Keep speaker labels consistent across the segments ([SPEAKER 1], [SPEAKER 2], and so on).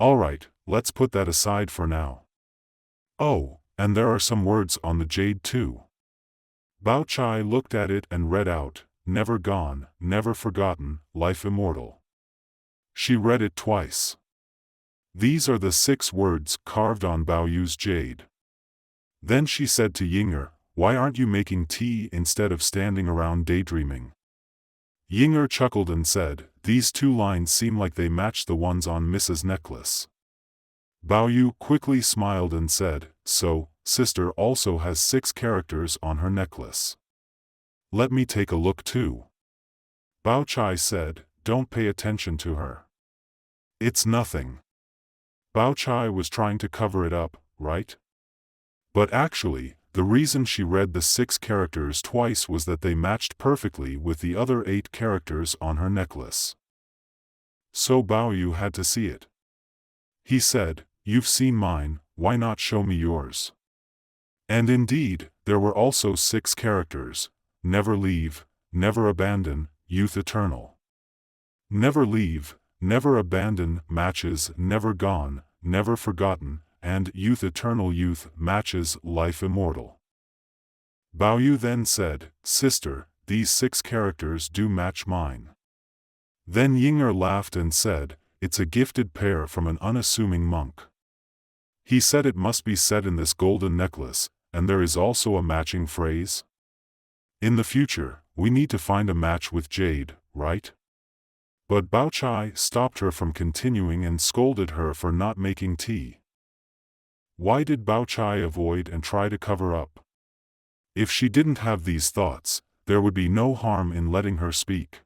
[SPEAKER 1] Alright, let's put that aside for now. Oh, and there are some words on the jade too. Baochai looked at it and read out, never gone, never forgotten, life immortal. She read it twice. These are the 6 words carved on Baoyu's jade. Then she said to Yinger, "Why aren't you making tea instead of standing around daydreaming?" Yinger chuckled and said, "These 2 lines seem like they match the ones on Mrs. Necklace." Baoyu quickly smiled and said, "So, sister also has 6 characters on her necklace. Let me take a look too." Baochai said, "Don't pay attention to her. It's nothing." Baochai was trying to cover it up, right? But actually, the reason she read the 6 characters twice was that they matched perfectly with the other 8 characters on her necklace. So Baoyu had to see it. He said, "You've seen mine, why not show me yours?" And indeed, there were also 6 characters: never leave, never abandon, youth eternal. Never leave, never abandon matches never gone, never forgotten, and youth eternal youth matches life immortal. Baoyu then said, "Sister, these 6 characters do match mine." Then Yinger laughed and said, "It's a gifted pair from an unassuming monk. He said it must be set in this golden necklace, and there is also a matching phrase. In the future, we need to find a match with jade, right?" But Baochai stopped her from continuing and scolded her for not making tea. Why did Baochai avoid and try to cover up? If she didn't have these thoughts, there would be no harm in letting her speak.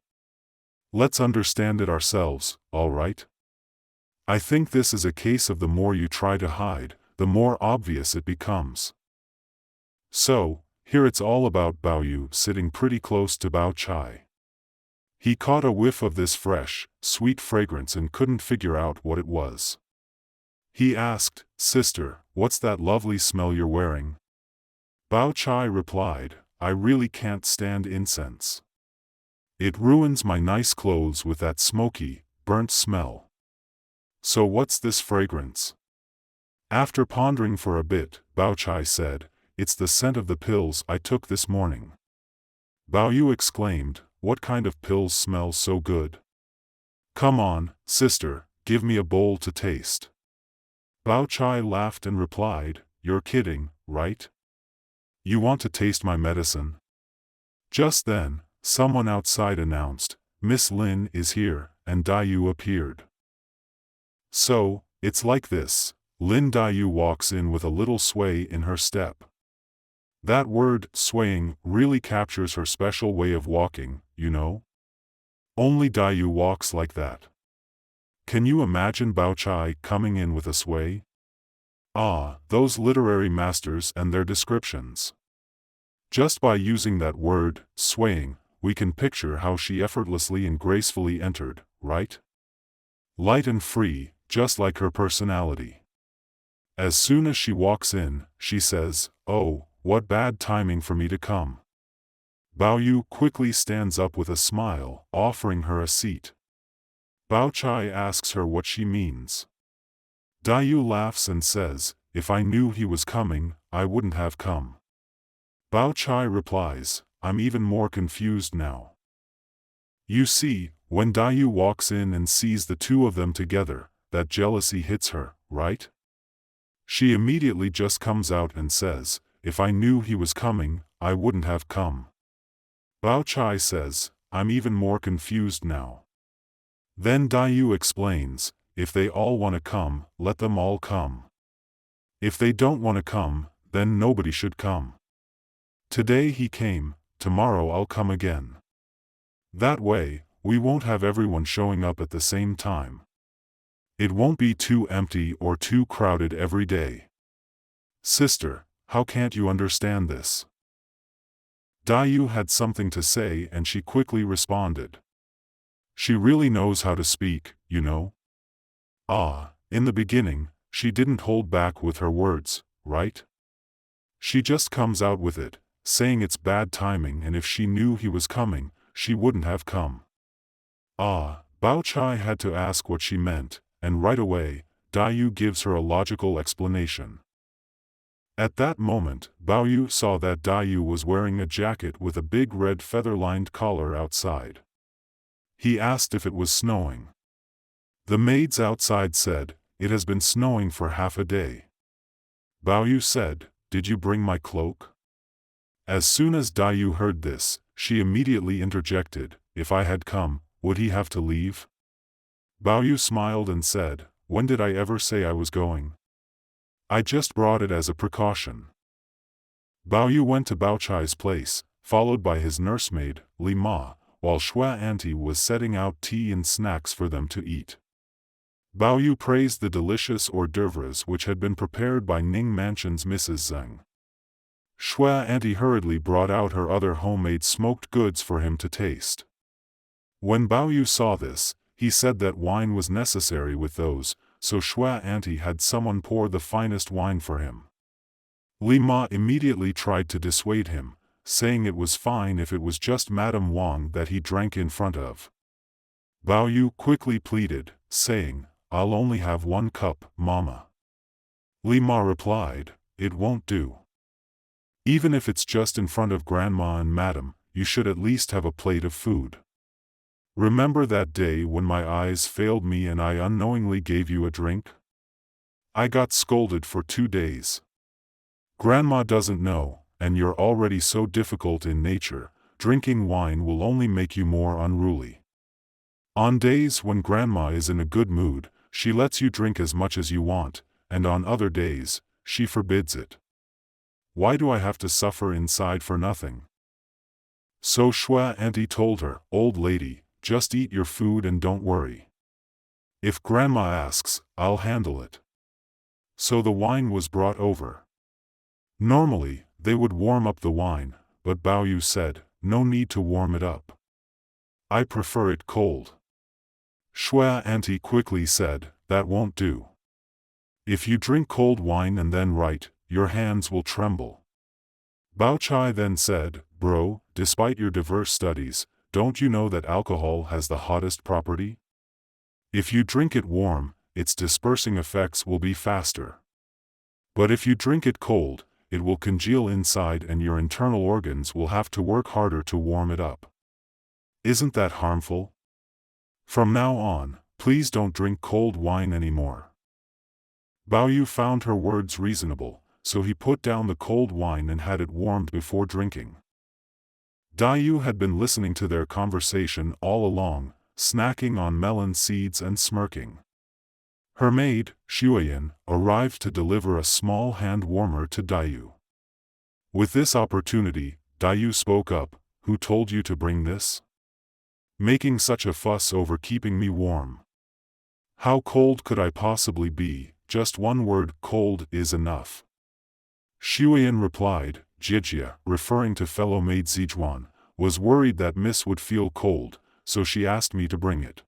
[SPEAKER 1] Let's understand it ourselves, all right? I think this is a case of the more you try to hide, the more obvious it becomes. So, here it's all about Baoyu sitting pretty close to Baochai. He caught a whiff of this fresh, sweet fragrance and couldn't figure out what it was. He asked, "Sister, what's that lovely smell you're wearing?" Baochai replied, "I really can't stand incense. It ruins my nice clothes with that smoky, burnt smell. So what's this fragrance?" After pondering for a bit, Baochai said, "It's the scent of the pills I took this morning." Baoyu exclaimed, "What kind of pills smell so good? Come on, sister, give me a bowl to taste." Baochai laughed and replied, "You're kidding, right? You want to taste my medicine?" Just then, someone outside announced, "Miss Lin is here," and Daiyu appeared. So, it's like this. Lin Daiyu walks in with a little sway in her step. That word, swaying, really captures her special way of walking, you know? Only Daiyu walks like that. Can you imagine Baochai coming in with a sway? Ah, those literary masters and their descriptions. Just by using that word, swaying, we can picture how she effortlessly and gracefully entered, right? Light and free, just like her personality. As soon as she walks in, she says, "Oh, what bad timing for me to come." Baoyu quickly stands up with a smile, offering her a seat. Baochai asks her what she means. Daiyu laughs and says, "If I knew he was coming, I wouldn't have come." Baochai replies, "I'm even more confused now." You see, when Daiyu walks in and sees the 2 of them together, that jealousy hits her, right? She immediately just comes out and says, "If I knew he was coming, I wouldn't have come." Baochai says, "I'm even more confused now." Then Daiyu explains, "If they all want to come, let them all come. If they don't want to come, then nobody should come. Today he came, tomorrow I'll come again. That way, we won't have everyone showing up at the same time. It won't be too empty or too crowded every day. Sister, how can't you understand this?" Daiyu had something to say and she quickly responded. She really knows how to speak, you know? Ah, in the beginning, she didn't hold back with her words, right? She just comes out with it, saying it's bad timing and if she knew he was coming, she wouldn't have come. Ah, Baochai had to ask what she meant, and right away, Daiyu gives her a logical explanation. At that moment, Baoyu saw that Daiyu was wearing a jacket with a big red feather-lined collar outside. He asked if it was snowing. The maids outside said, "It has been snowing for half a day." Baoyu said, "Did you bring my cloak?" As soon as Daiyu heard this, she immediately interjected, "If I had come, would he have to leave?" Baoyu smiled and said, "When did I ever say I was going? I just brought it as a precaution." Baoyu went to Baochai's place, followed by his nursemaid, Li Ma, while Xue Auntie was setting out tea and snacks for them to eat. Baoyu praised the delicious hors d'oeuvres which had been prepared by Ning Mansion's Mrs. Zheng. Xue Auntie hurriedly brought out her other homemade smoked goods for him to taste. When Baoyu saw this, he said that wine was necessary with those, so Xue Auntie had someone pour the finest wine for him. Li Ma immediately tried to dissuade him, saying it was fine if it was just Madame Wang that he drank in front of. Baoyu quickly pleaded, saying, "I'll only have 1 cup, Mama." Li Ma replied, "It won't do. Even if it's just in front of Grandma and Madam, you should at least have a plate of food. Remember that day when my eyes failed me and I unknowingly gave you a drink? I got scolded for 2 days. Grandma doesn't know, and you're already so difficult in nature, drinking wine will only make you more unruly. On days when Grandma is in a good mood, she lets you drink as much as you want, and on other days, she forbids it. Why do I have to suffer inside for nothing?" So Xue Auntie told her, "Old lady, just eat your food and don't worry. If Grandma asks, I'll handle it." So the wine was brought over. Normally, they would warm up the wine, but Baoyu said, "No need to warm it up. I prefer it cold." Xue Auntie quickly said, "That won't do. If you drink cold wine and then write, your hands will tremble." Baochai then said, "Bro, despite your diverse studies, don't you know that alcohol has the hottest property? If you drink it warm, its dispersing effects will be faster. But if you drink it cold, it will congeal inside and your internal organs will have to work harder to warm it up. Isn't that harmful? From now on, please don't drink cold wine anymore." Baoyu found her words reasonable, so he put down the cold wine and had it warmed before drinking. Daiyu had been listening to their conversation all along, snacking on melon seeds and smirking. Her maid, Xue, arrived to deliver a small hand warmer to Daiyu. With this opportunity, Daiyu spoke up, "Who told you to bring this? Making such a fuss over keeping me warm. How cold could I possibly be? Just one word, cold, is enough." Xue replied, "Jijia," referring to fellow maid Zijuan, "was worried that Miss would feel cold, so she asked me to bring it."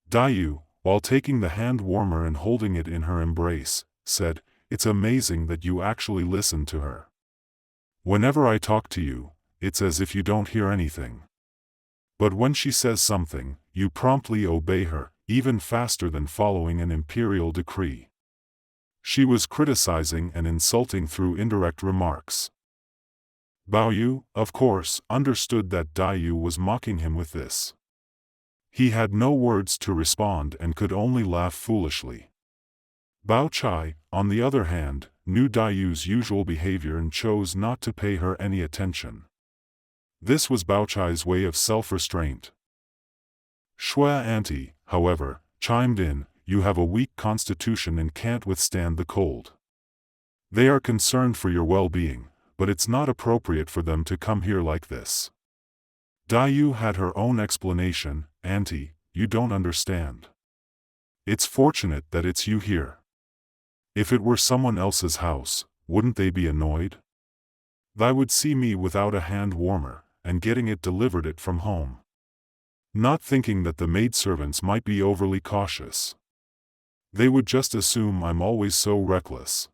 [SPEAKER 1] Daiyu, while taking the hand warmer and holding it in her embrace, said, "It's amazing that you actually listen to her. Whenever I talk to you, it's as if you don't hear anything. But when she says something, you promptly obey her, even faster than following an imperial decree." She was criticizing and insulting through indirect remarks. Baoyu, of course, understood that Daiyu was mocking him with this. He had no words to respond and could only laugh foolishly. Baochai, on the other hand, knew Daiyu's usual behavior and chose not to pay her any attention. This was Baochai's way of self-restraint. Xue Auntie, however, chimed in, "You have a weak constitution and can't withstand the cold. They are concerned for your well-being, but it's not appropriate for them to come here like this." Daiyu had her own explanation, "Auntie, you don't understand. It's fortunate that it's you here. If it were someone else's house, wouldn't they be annoyed? They would see me without a hand warmer, and getting it delivered it from home. Not thinking that the maidservants might be overly cautious. They would just assume I'm always so reckless."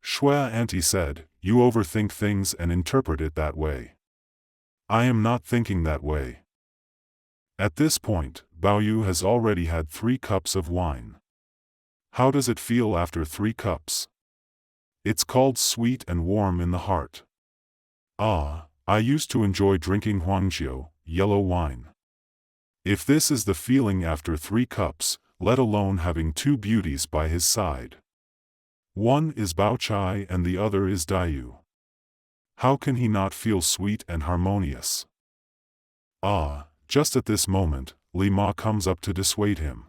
[SPEAKER 1] Xue Auntie said, "You overthink things and interpret it that way. I am not thinking that way." At this point, Baoyu has already had 3 cups of wine. How does it feel after 3 cups? It's called sweet and warm in the heart. Ah, I used to enjoy drinking huangjiu, yellow wine. If this is the feeling after 3 cups, let alone having 2 beauties by his side. One is Baochai and the other is Daiyu. How can he not feel sweet and harmonious? Ah, just at this moment, Li Ma comes up to dissuade him.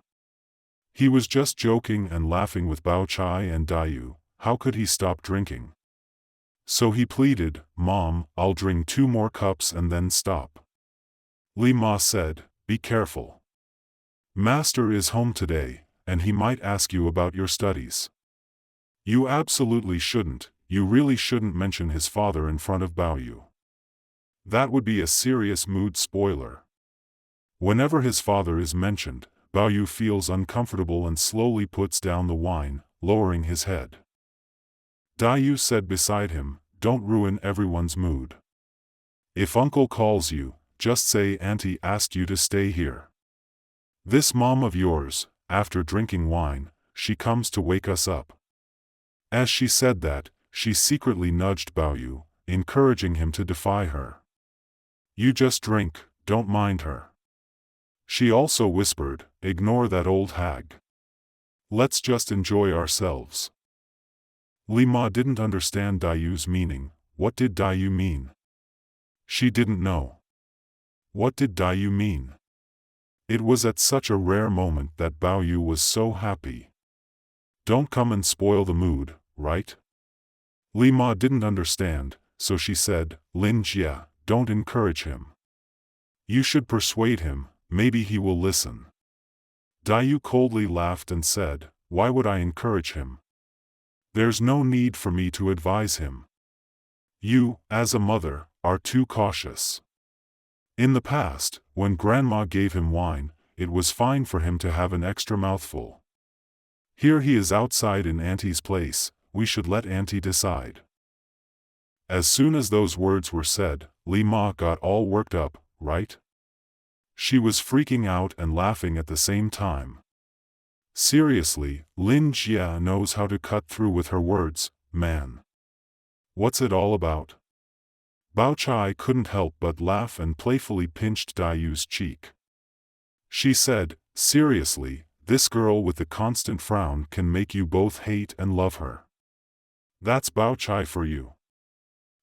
[SPEAKER 1] He was just joking and laughing with Baochai and Daiyu. How could he stop drinking? So he pleaded, "Mom, I'll drink 2 more cups and then stop." Li Ma said, "Be careful. Master is home today, and he might ask you about your studies. You absolutely shouldn't, you really shouldn't mention his father in front of Baoyu. That would be a serious mood spoiler." Whenever his father is mentioned, Baoyu feels uncomfortable and slowly puts down the wine, lowering his head. Daiyu said beside him, "Don't ruin everyone's mood. If uncle calls you, just say auntie asked you to stay here. This mom of yours, after drinking wine, she comes to wake us up." As she said that, she secretly nudged Baoyu, encouraging him to defy her. "You just drink, don't mind her." She also whispered, "Ignore that old hag. Let's just enjoy ourselves." Li Ma didn't understand Daiyu's meaning. What did Daiyu mean? She didn't know. What did Daiyu mean? It was at such a rare moment that Baoyu was so happy. Don't come and spoil the mood, right? Li Ma didn't understand, so she said, "Lin Jie, don't encourage him. You should persuade him, maybe he will listen." Daiyu coldly laughed and said, "Why would I encourage him? There's no need for me to advise him. You, as a mother, are too cautious. In the past, when grandma gave him wine, it was fine for him to have an extra mouthful. Here he is outside in auntie's place, we should let auntie decide." As soon as those words were said, Li Ma got all worked up, right? She was freaking out and laughing at the same time. Seriously, Lin Jie knows how to cut through with her words, man. What's it all about? Baochai couldn't help but laugh and playfully pinched Daiyu's cheek. She said, "Seriously, this girl with the constant frown can make you both hate and love her. That's Baochai for you."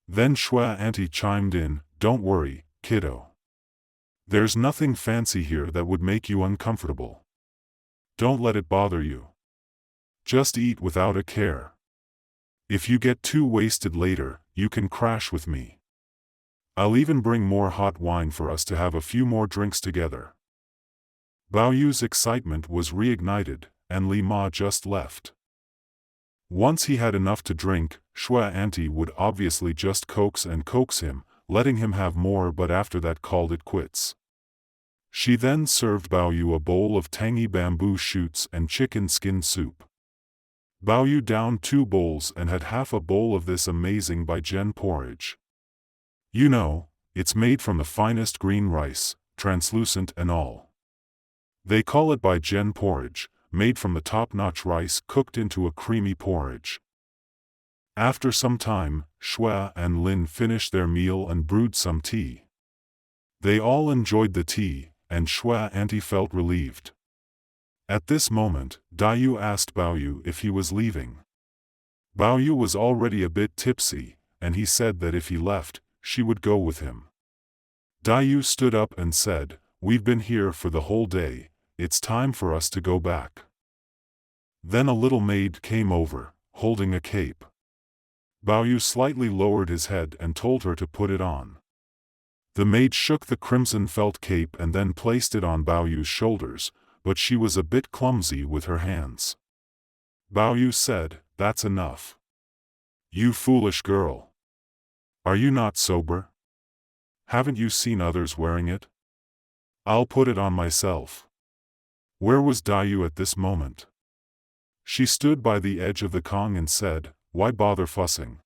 [SPEAKER 1] Then Xue Auntie chimed in, "Don't worry, kiddo. There's nothing fancy here that would make you uncomfortable. Don't let it bother you. Just eat without a care. If you get too wasted later, you can crash with me. I'll even bring more hot wine for us to have a few more drinks together." Baoyu's excitement was reignited, and Li Ma just left. Once he had enough to drink, Xue Auntie would obviously just coax him, letting him have more, but after that called it quits. She then served Baoyu a bowl of tangy bamboo shoots and chicken skin soup. Baoyu downed 2 bowls and had half a bowl of this amazing Baijian porridge. You know, it's made from the finest green rice, translucent and all. They call it Baijian porridge, made from the top-notch rice cooked into a creamy porridge. After some time, Xue and Lin finished their meal and brewed some tea. They all enjoyed the tea, and Xue Auntie felt relieved. At this moment, Daiyu asked Baoyu if he was leaving. Baoyu was already a bit tipsy, and he said that if he left, she would go with him. Daiyu stood up and said, "We've been here for the whole day, it's time for us to go back." Then a little maid came over, holding a cape. Baoyu slightly lowered his head and told her to put it on. The maid shook the crimson felt cape and then placed it on Baoyu's shoulders, but she was a bit clumsy with her hands. Baoyu said, "That's enough. You foolish girl. Are you not sober? Haven't you seen others wearing it? I'll put it on myself." Where was Daiyu at this moment? She stood by the edge of the Kong and said, "Why bother fussing?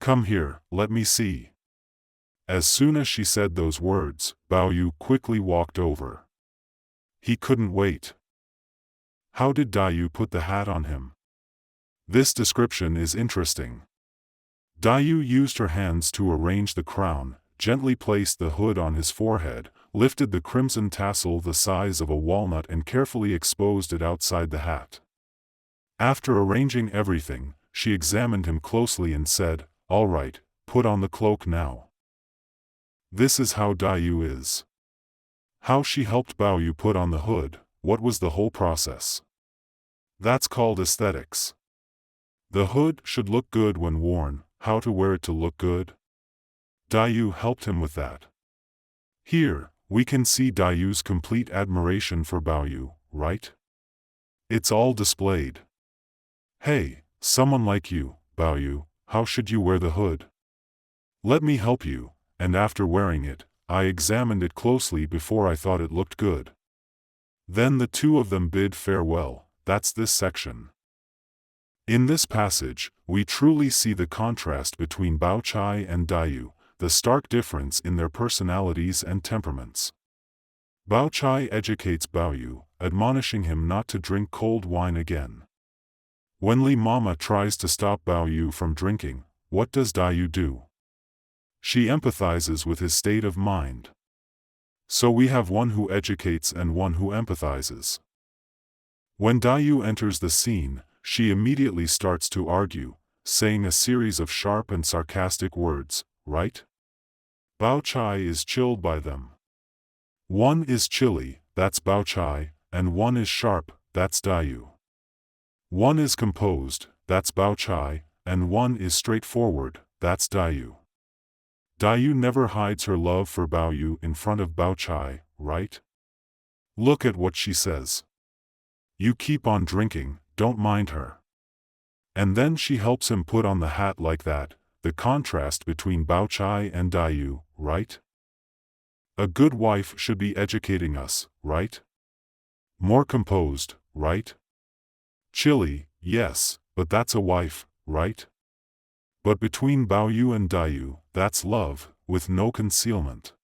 [SPEAKER 1] Come here, let me see." As soon as she said those words, Baoyu quickly walked over. He couldn't wait. How did Daiyu put the hat on him? This description is interesting. Daiyu used her hands to arrange the crown, gently placed the hood on his forehead, lifted the crimson tassel the size of a walnut and carefully exposed it outside the hat. After arranging everything, she examined him closely and said, "All right, put on the cloak now." This is how Daiyu is. How she helped Baoyu put on the hood, what was the whole process? That's called aesthetics. The hood should look good when worn, how to wear it to look good? Daiyu helped him with that. Here, we can see Daiyu's complete admiration for Baoyu, right? It's all displayed. Hey, someone like you, Baoyu, how should you wear the hood? Let me help you, and after wearing it, I examined it closely before I thought it looked good. Then the two of them bid farewell, that's this section. In this passage, we truly see the contrast between Baochai and Daiyu, the stark difference in their personalities and temperaments. Baochai educates Baoyu, admonishing him not to drink cold wine again. When Li Mama tries to stop Baoyu from drinking, what does Daiyu do? She empathizes with his state of mind. So we have one who educates and one who empathizes. When Daiyu enters the scene, she immediately starts to argue, saying a series of sharp and sarcastic words, right? Baochai is chilled by them. One is chilly, that's Baochai, and one is sharp, that's Daiyu. One is composed, that's Baochai, and one is straightforward, that's Daiyu. Daiyu never hides her love for Baoyu in front of Baochai, right? Look at what she says. You keep on drinking, don't mind her. And then she helps him put on the hat like that, the contrast between Baochai and Daiyu, right? A good wife should be educating us, right? More composed, right? Chilly, yes, but that's a wife, right? But between Baoyu and Daiyu, that's love, with no concealment.